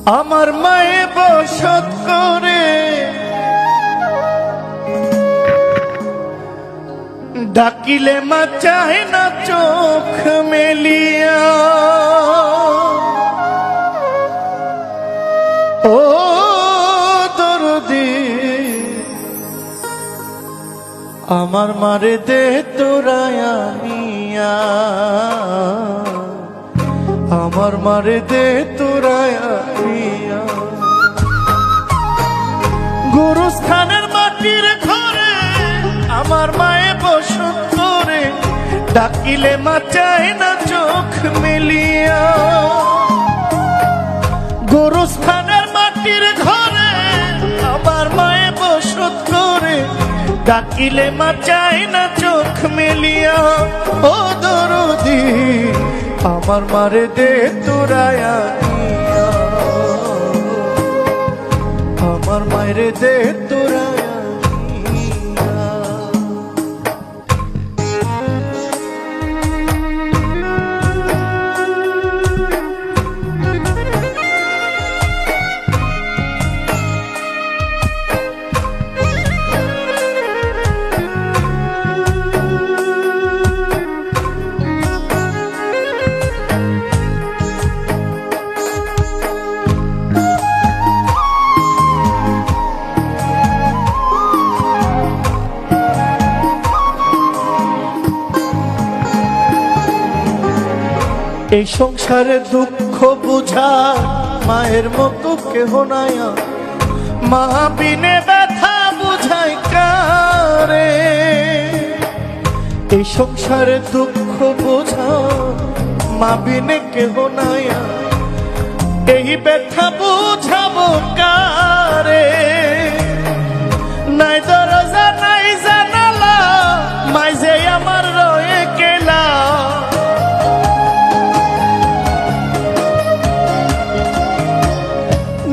আমার মায়ে বসত করে ডাকিলে মা চায় না চোখ মেলিয়া। ও দরদি আমার মারে দে তোরায়া নিয়া, আমার মারে দে তোরায়া নিয়া। গুরুস্থানের মাটির ঘরে আমার মায়ে বসত করে ডাকিলে মা চায় না চোখ মেলিয়া। গুরুস্থানের মাটির ঘরে আমার মায়ে বসত করে ডাকিলে মা চায় না চোখ মেলিয়া। ও দরদি আমার মারে দে তোরায়া নিয়া, আমার মায়েরে দে তোরায়া নিয়া। এই সংসারে দুঃখ বুঝা মায়ের মতো কেহ নাই, মা বিনে ব্যথা বুঝাই কারে। এই সংসারে দুঃখ বুঝা মা বিনে কেহ নাই, এই ব্যথা বুঝাবো কারে। নাই দরজা নাই জানালা মাঝে আমার রয়ে গেলা,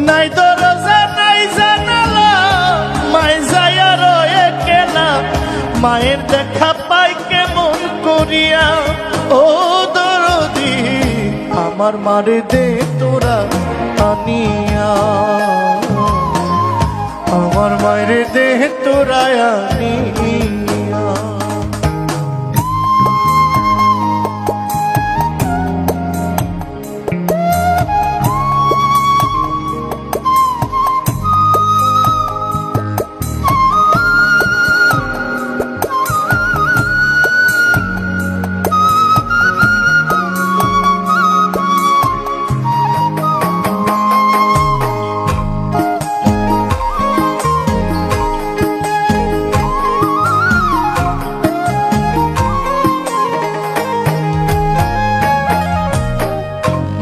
নাই দরজা নাই জানালা মায় যায়া রয়ে গেলা। মায়ের দেখা পাই কেমন করিয়া। ও দরদি আমার মারে দে তোরা আনিয়া, আমার মায়ের দে তোরা আনিয়া।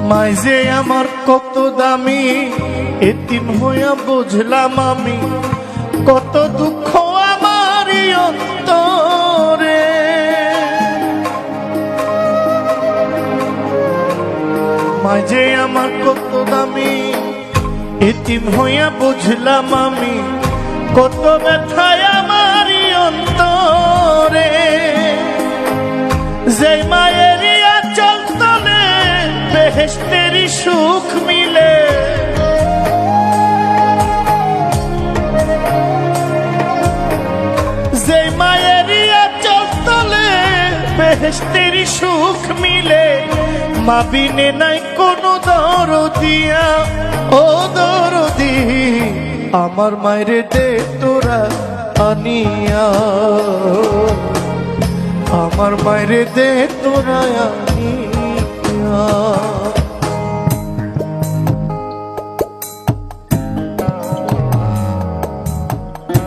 মাই যে আমার কত দামি, এতিম হইয়া বুঝলাম আমি কত দুঃখ আমারই অন্তরে। মাই যে আমার কত দামি, এতিম হইয়া বুঝলাম আমি কত ব্যথায় আমারই অন্তরে। যে মায়েরই আঁচল তলে বেহেশতেরই সুখ মিলে, যে মায়েরই আঁচল তলে বেহেশতেরই সুখ মিলে। মা বিনে নাই কোনো দরদিয়া। ও দরদি আমার মায়েরে দে তোরা আনিয়া, আমার মায়েরে দে তোরা আনিয়া।